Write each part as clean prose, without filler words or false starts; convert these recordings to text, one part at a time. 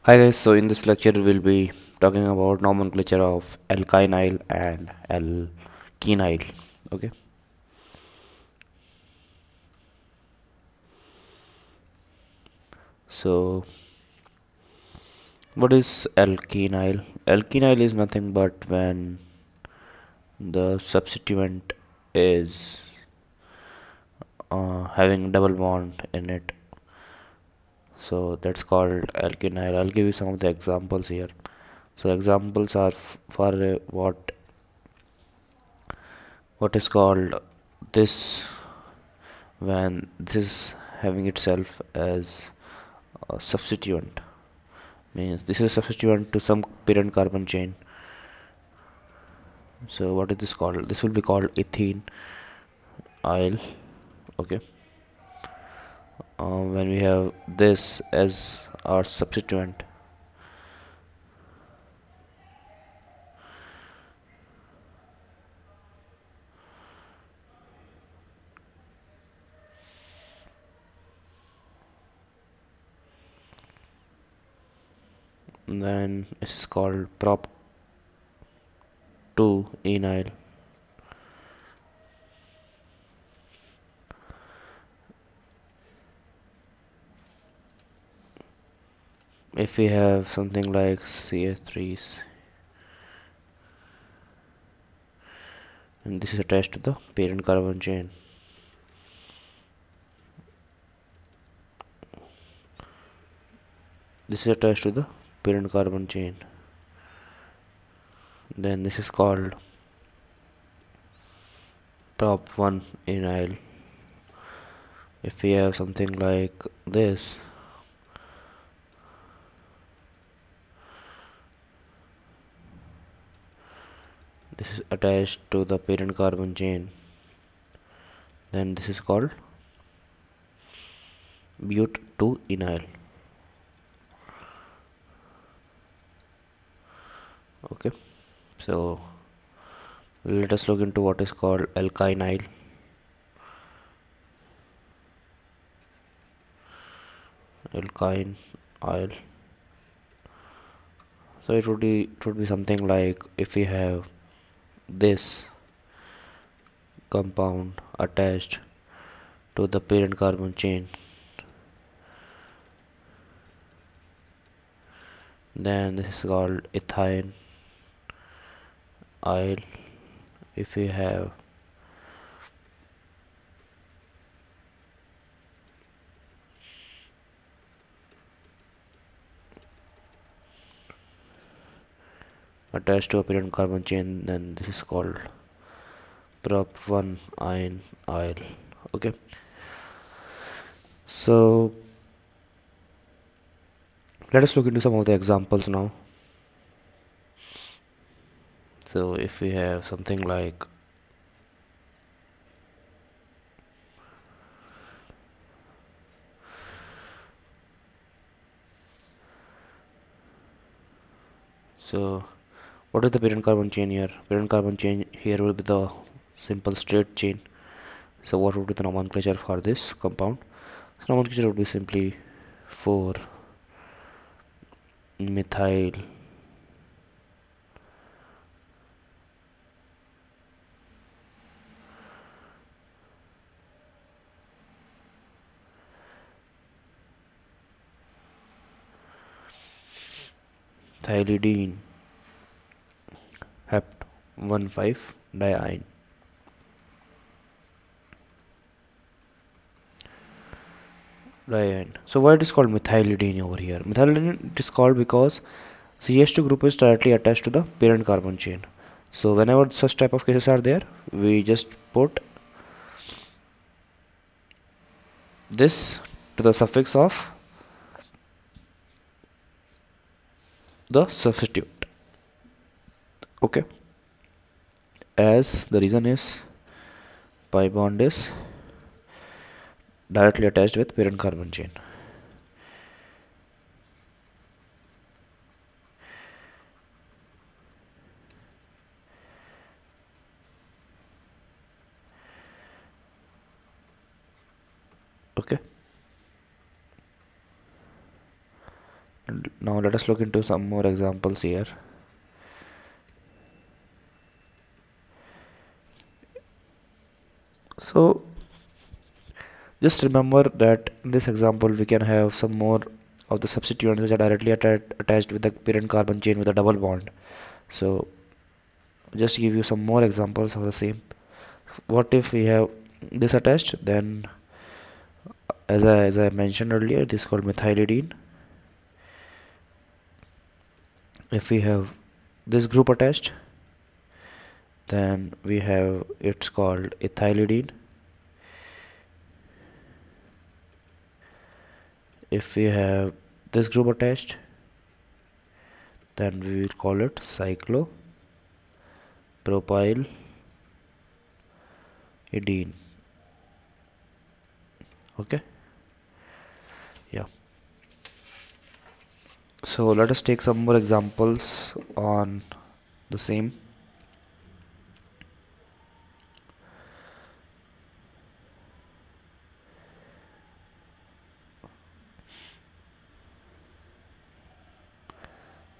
Hi guys, so in this lecture we'll be talking about nomenclature of alkynyl and alkenyl. Okay, so what is alkenyl? Alkenyl is nothing but when the substituent is having double bond in it, so that's called alkenyl. I'll give you some of the examples here. So examples are for what is called this when this is having itself as a substituent, means this is a substituent to some parent carbon chain. So what is this called? This will be called ethene aisle. Okay, when we have this as our substituent, then this is called prop 2 enyl. If we have something like CH3s and this is attached to the parent carbon chain, this is attached to the parent carbon chain, then this is called prop 1 enyl. If we have something like this, this is attached to the parent carbon chain, then this is called but 2 enyl. Okay, so let us look into what is called alkynyl. Alkynyl, so it would be something like if we have this compound attached to the parent carbon chain, then this is called ethyl. If we have attached to a parent carbon chain, then this is called prop 1 enyl. Okay, so let us look into some of the examples now. So if we have something like so what is the parent carbon chain here? Parent carbon chain here will be the simple straight chain. So what would be the nomenclature for this compound? So nomenclature would be simply 4 methyl thylidene hept 1,5 diene. So why it is called methylidene over here? Methylidene it is called because CH2 group is directly attached to the parent carbon chain. So whenever such type of cases are there, we just put this to the suffix of the substitute. Okay, as the reason is pi bond is directly attached with parent carbon chain. Okay, Now let us look into some more examples here. So just remember that in this example we can have some more of the substituents which are directly attached with the parent carbon chain with a double bond. So just give you some more examples of the same. What if we have this attached? Then as I mentioned earlier, this is called methylidene. If we have this group attached, then we have, it's called ethylidene. If we have this group attached, then we will call it cyclopropyl idene. Okay, yeah. So let us take some more examples on the same.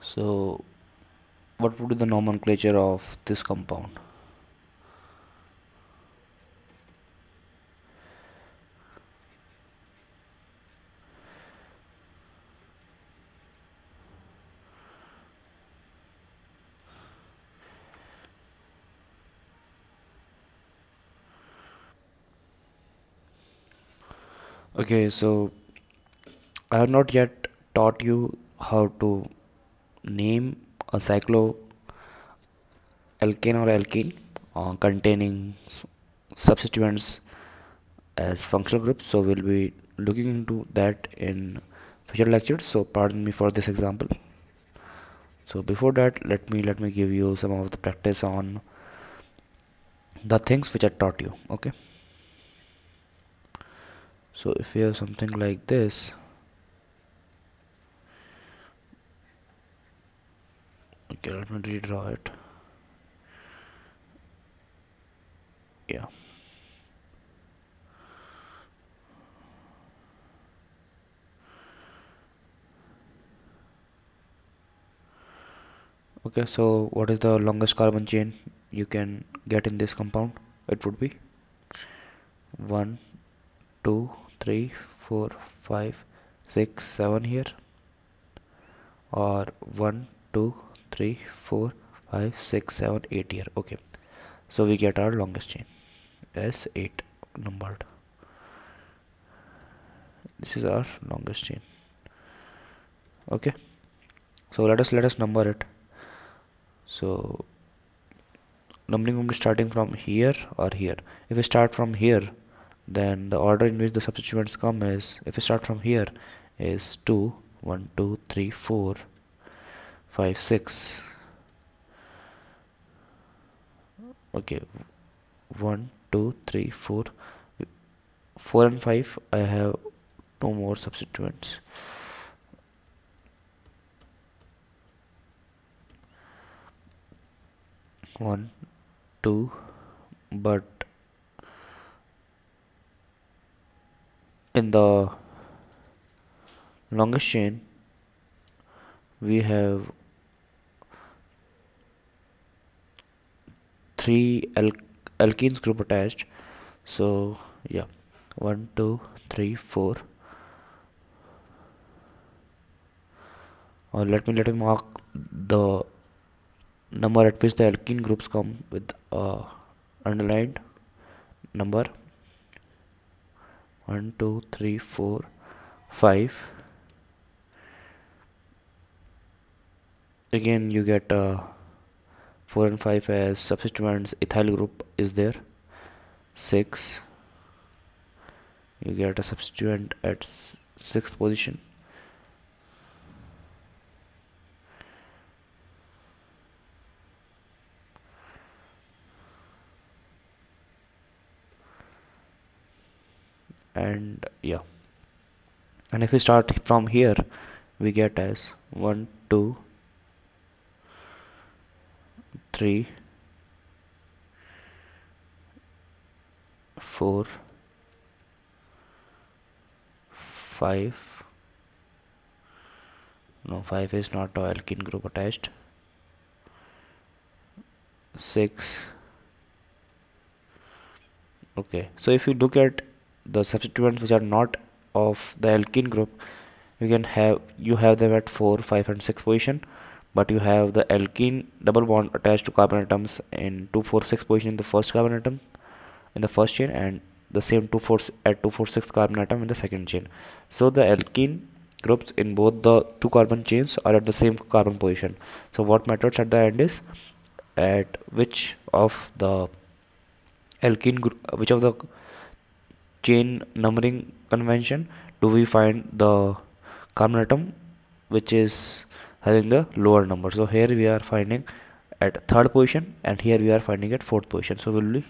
So what would be the nomenclature of this compound? Okay, so I have not yet taught you how to name a cycloalkane or alkene containing substituents as functional groups. So we'll be looking into that in future lectures. So pardon me for this example. So before that, let me give you some of the practice on the things which I taught you. Okay. So if you have something like this, okay, let me redraw it. Yeah. Okay, so what is the longest carbon chain you can get in this compound? It would be 1, 2, 3, 4, 5, 6, 7 here, or 1, 2, 3, 4, 5, 6, 7, 8 here. Okay, so we get our longest chain as 8 numbered. This is our longest chain. Okay, so let us number it. So numbering will be starting from here or here. If we start from here, then the order in which the substituents come is, if we start from here, is 2, 1, 2, 3, 4, 5, 6. Okay, 1, 2, 3, 4. 4 and 5, I have 2 more substituents. One, two, but in the longest chain we have 3 alkenes group attached. So yeah, 1, 2, 3, 4. Or let me mark the number at which the alkene groups come with underlined number. 1, 2, 3, 4, 5. Again you get 4 and 5 as substituents. Ethyl group is there. 6, you get a substituent at 6th position. And yeah, and if we start from here, we get as 1, 2, 3, 4, 5, No, 5 is not a alkene group attached. 6. Okay, so if you look at the substituents which are not of the alkene group, you have them at 4, 5 and 6 position, but you have the alkene double bond attached to carbon atoms in 2, 4, 6 position in the first carbon atom in the first chain, and the same 2, 4 at 2, 4, 6 carbon atom in the second chain. So the alkene groups in both the two carbon chains are at the same carbon position. So what matters at the end is at which of the which of the chain numbering convention do we find the carbon atom which is having the lower number. So here we are finding at third position, and here we are finding at fourth position. So we'll be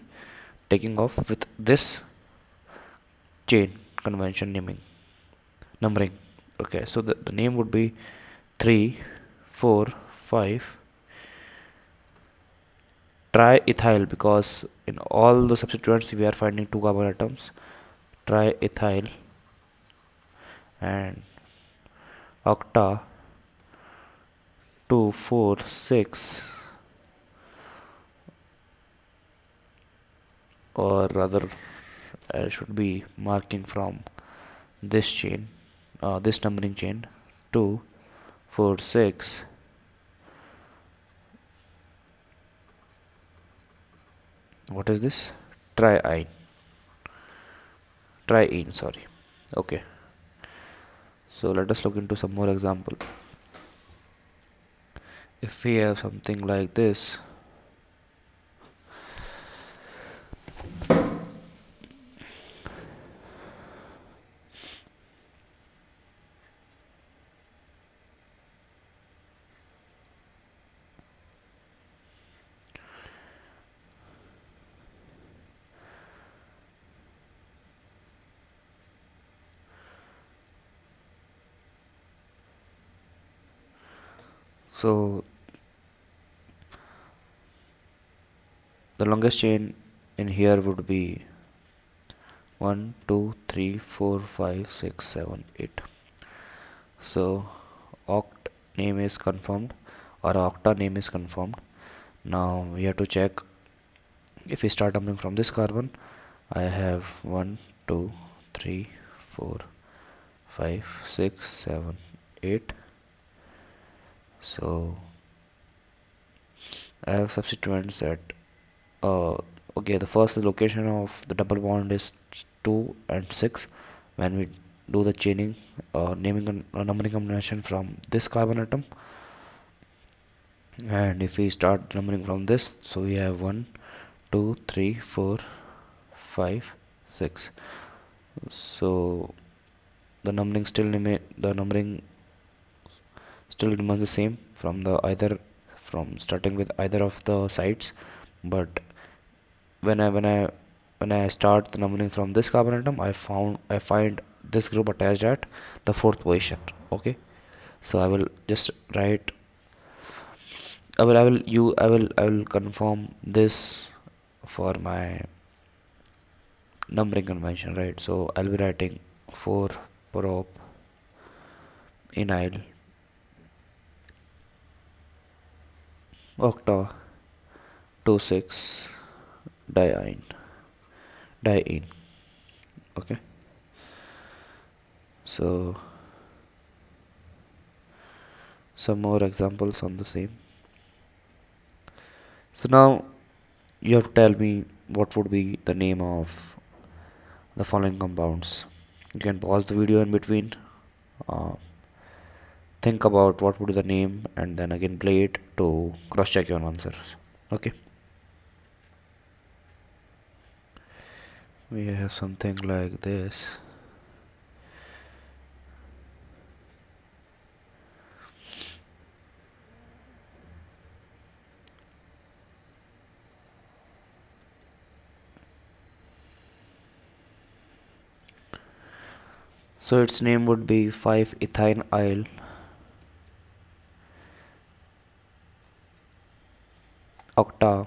taking off with this chain convention numbering. Okay, so the name would be 3, 4, 5 triethyl, because in all the substituents we are finding two carbon atoms, triethyl, and octa 2, 4, 6, or rather I should be marking from this chain, this numbering chain, 2, 4, 6, what is this? Triene, sorry. Okay, so let us look into some more example. If we have something like this, so the longest chain in here would be 1, 2, 3, 4, 5, 6, 7, 8. So oct name is confirmed, or octa name is confirmed. Now we have to check. If we start numbering from this carbon, I have 1, 2, 3, 4, 5, 6, 7, 8. So I have substituents at okay, the first location of the double bond is 2 and 6 when we do the chaining, naming and numbering combination from this carbon atom. And if we start numbering from this, so we have 1, 2, 3, 4, 5, 6. So the numbering still remains the same from starting with either of the sides, but when I start the numbering from this carbon atom, I find this group attached at the fourth position. Okay, so I will just write, I will confirm this for my numbering convention, right? So I'll be writing 4 prop enyl octa 2, 6 diene. Okay, so some more examples on the same. So now you have to tell me what would be the name of the following compounds. You can pause the video in between, think about what would be the name, and then again play it to cross check your answers. Okay, we have something like this. So its name would be 5-ethynyl octa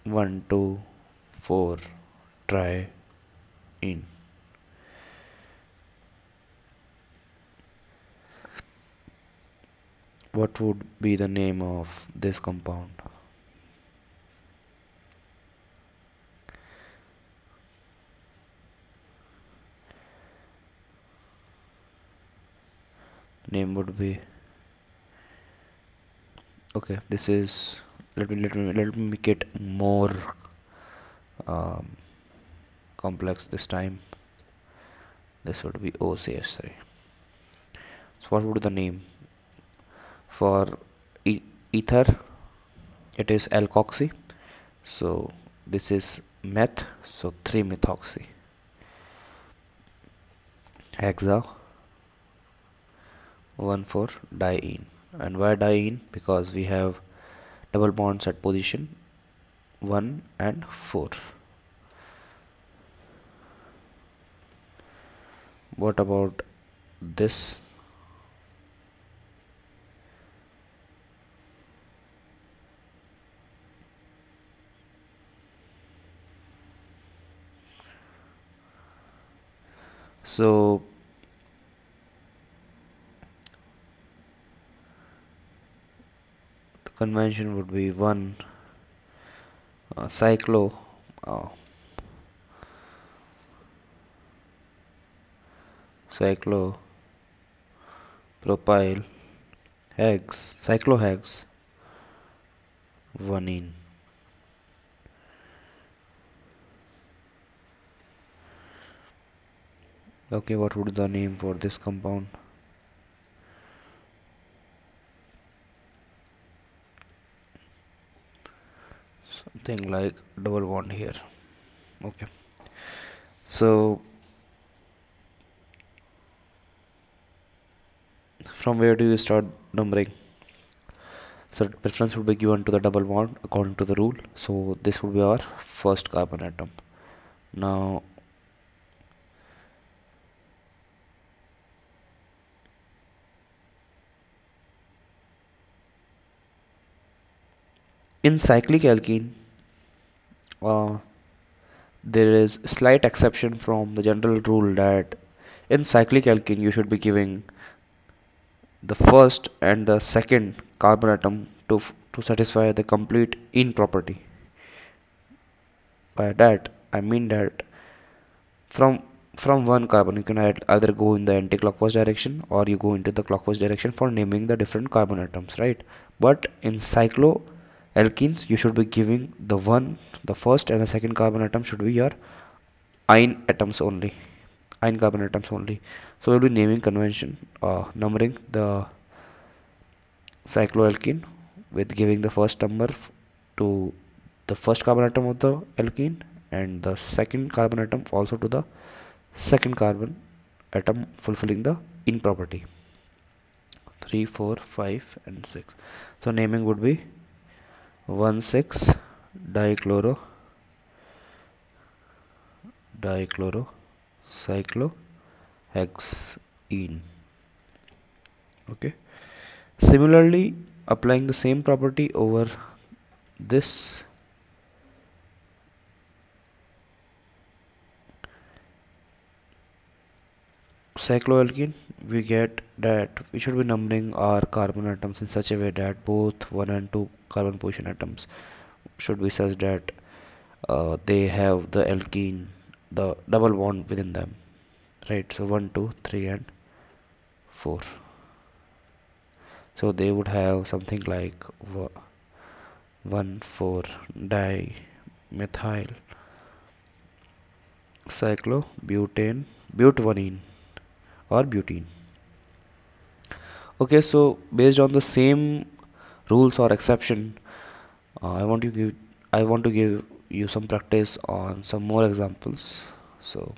1, 2, 4 triene. what would be the name of this compound? Name would be, okay, this is, let me make it more um, complex this time. This would be OCH3. So what would be the name for ether? It is alkoxy. So this is meth, so 3-methoxy. Hexa, 1,4-diene. And why diene? Because we have double bonds at position 1 and 4. What about this? So the convention would be 1 cyclo uh, cyclopropyl hex, cyclohex 1-ene. Okay, what would the name for this compound? Something like double bond here. Okay, so from where do you start numbering? So preference would be given to the double bond according to the rule. So this would be our first carbon atom. Now in cyclic alkene, there is slight exception from the general rule that in cyclic alkene you should be giving the first and the second carbon atom to satisfy the complete in property. By that I mean that from one carbon you can either go in the anti-clockwise direction or you go into the clockwise direction for naming the different carbon atoms, right? But in cycloalkenes you should be giving the first and the second carbon atom should be your ine atoms only, ine carbon atoms only. So we'll be naming convention, numbering the cycloalkene with giving the first number to the first carbon atom of the alkene and the second carbon atom also to the second carbon atom, fulfilling the in property 3, 4, 5 and 6. So naming would be 1,6 dichloro cyclohexene. Okay, similarly applying the same property over this cycloalkene, we get that we should be numbering our carbon atoms in such a way that both 1 and 2 carbon position atoms should be such that they have the alkene, the double bond within them, right? So 1, 2, 3 and 4. So they would have something like 1,4-dimethyl cyclobutane, but1-ene or butene. Okay, so based on the same rules or exception, I want to give you some practice on some more examples. So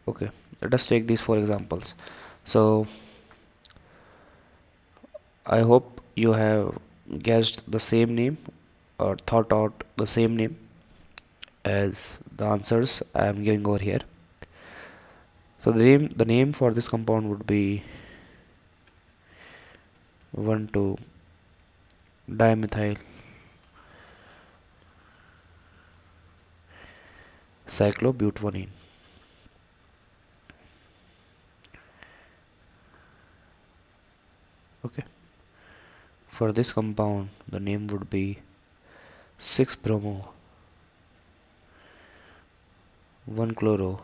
Okay, let us take these 4 examples. So I hope you have guessed the same name or thought out the same name as the answers I am giving over here. So the name for this compound would be 1,2-dimethyl cyclobutanone. Okay, for this compound the name would be 6-bromo 1-chloro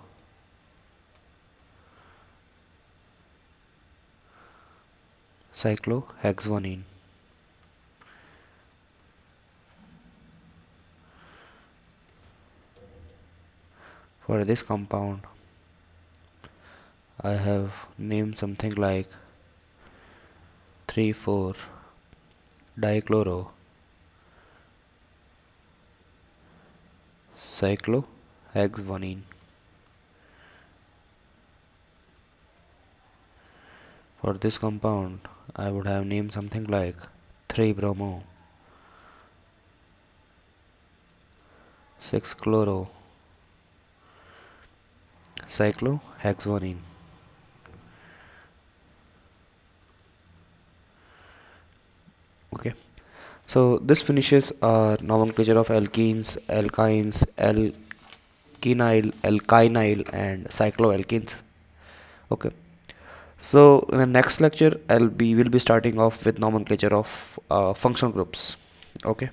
cyclohexanone. For this compound I have named something like 3,4-dichloro cyclohexanone. For this compound I would have named something like 3-bromo 6-chloro cyclohexanone. Okay, so this finishes our nomenclature of alkenes, alkynes, alkynyl and cycloalkenes. Okay, so in the next lecture we'll be starting off with nomenclature of functional groups. Okay.